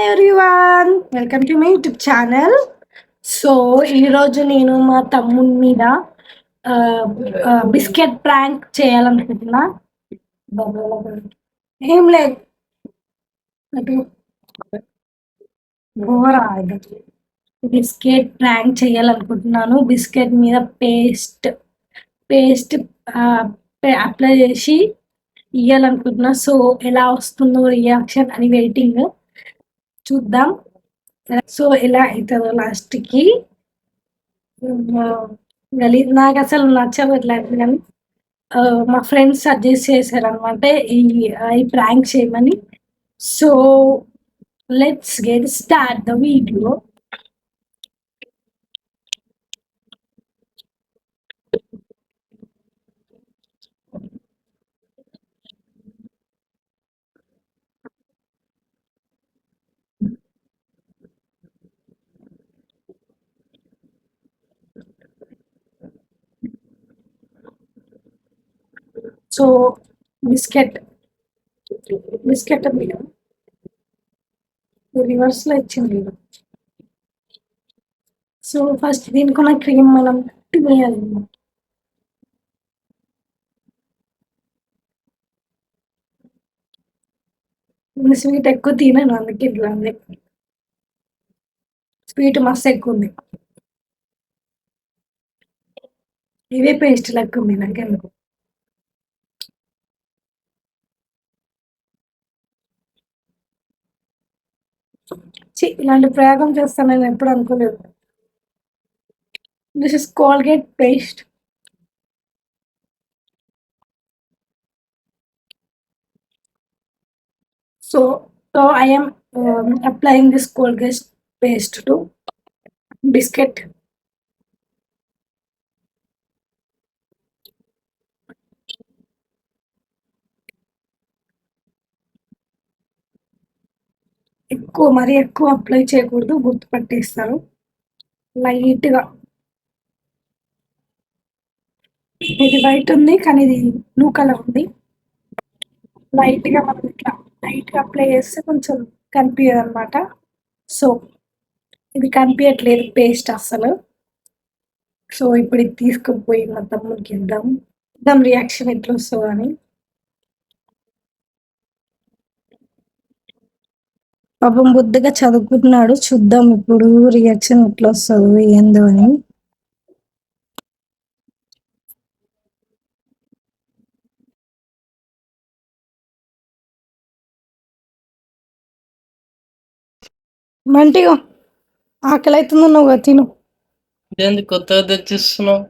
Everyone, welcome to my YouTube channel. So ఈరోజు నేను మా తమ్ముని మీద బిస్కెట్ ప్రాంక్ చేయాలనుకుంటున్నా. ఏం లేదు, బిస్కెట్ ప్రాంక్ చేయాలనుకుంటున్నాను. బిస్కెట్ మీద పేస్ట్ అప్లై చేసి ఇయ్యాలనుకుంటున్నా. సో ఎలా వస్తుందో రియాక్షన్ అని వెయిటింగ్, చూద్దాం. సో ఎలా అవుతుందో లాస్ట్కి. నాకు అసలు నచ్చదు ఇట్లాంటివి, కానీ మా ఫ్రెండ్స్ సజెస్ట్ చేశారు అనమాట ఈ ప్రాంక్ చేయమని. So let's get start the video. So biscuit మీద రివర్స్లో ఇచ్చింది. సో ఫస్ట్ దీనికున్న క్రీమ్ మనం తినేయాలి. స్వీట్ ఎక్కువ తినను, అందుకే ఇట్లా ఉంది. స్వీట్ మస్తు ఎక్కువ ఉంది. ఇదే పేస్ట్ లెక్క ఉంది నాకెందుకు. ఇలాంటి ప్రయోగం చేస్తాను నేను ఎప్పుడు అనుకోలేదు. This is Colgate paste. So I am applying this Colgate paste to biscuit. మరీ ఎక్కువ అప్లై చేయకూడదు, గుర్తుపట్టేస్తారు. లైట్గా, ఇది వైట్ ఉంది కానీ ఇది బ్లూ కలర్ ఉంది. లైట్గా మనం ఇట్లా లైట్గా అప్లై చేస్తే కొంచెం కనిపించదు అనమాట. సో ఇది కనిపించట్లేదు పేస్ట్ అస్సలు. సో ఇప్పుడు ఇది తీసుకుపోయి మా తమ్ముడికి ఇద్దాం రియాక్షన్ ఎట్లా వస్తుందో అని. పాపం బుద్ధిగా చదువుకుంటున్నాడు, చూద్దాం ఇప్పుడు రియాక్షన్ ఎట్లా వస్తుందో ఏందో అని. మంటిగా ఆకలి అవుతుంది నువ్వు తిను. కొత్తగా తెచ్చిస్తున్నావు.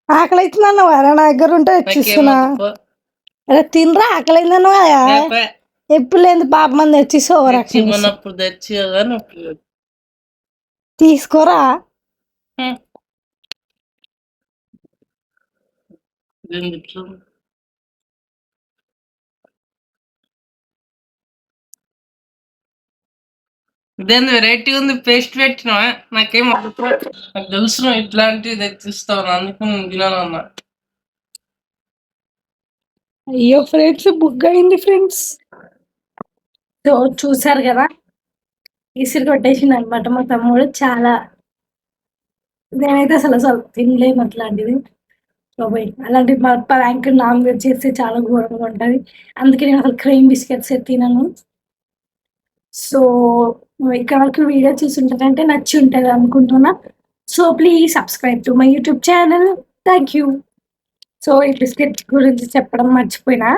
ఆకలి అవుతుంది అన్నావు కదా, నా దగ్గర ఉంటే తెచ్చిస్తున్నా. అరే తినరా, ఆకలి అయిందన్నావు కదా. ఎప్పుడు లేదు పాప మంది తెచ్చిస్తావు, తెచ్చి తీసుకోరా. ఇదేంది వెరైటీ ఉంది, పేస్ట్ పెట్టినా నాకేం నాకు తెలుసు ఇట్లాంటివి తెచ్చిస్తావు, అందుకు నేను తినాలన్నా. అయ్యో ఫ్రెండ్స్, బుక్ అయింది ఫ్రెండ్స్. సో చూసారు కదా, ఇసురు కొట్టేసింది అనమాట మా తమ్ముడు. చాలా, నేనైతే అసలు తినలేము అట్లాంటివి. అలాంటి ప్రాంక్ నాన్ వెజ్ చేస్తే చాలా ఘోరంగా ఉంటుంది. అందుకే నేను అసలు క్రీమ్ బిస్కెట్స్ తినను. సో ఇక్కడ వరకు వీడియో చూసుంటారంటే నచ్చి ఉంటుంది అనుకుంటున్నా. So please subscribe to my YouTube channel. Thank you. So ఈ బిస్కెట్ గురించి చెప్పడం మర్చిపోయినా,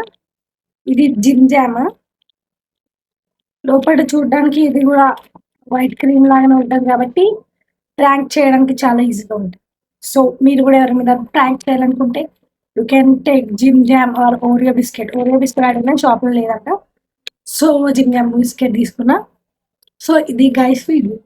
ఇది జిమ్ జామ్. లోపల చూడడానికి ఇది కూడా వైట్ క్రీమ్ లాగానే ఉంటుంది కాబట్టి ప్రాంక్ చేయడానికి చాలా ఈజీగా ఉంటుంది. సో మీరు కూడా ఎవరి మీద ప్రాంక్ చేయాలనుకుంటే you can take Jim Jam or Oreo biscuit. Oreo biscuit అడిగినా షాప్లో లేదంట. సో జిమ్ జామ్ బిస్కెట్ తీసుకున్నా. సో ఇది గైస్ వీడియో.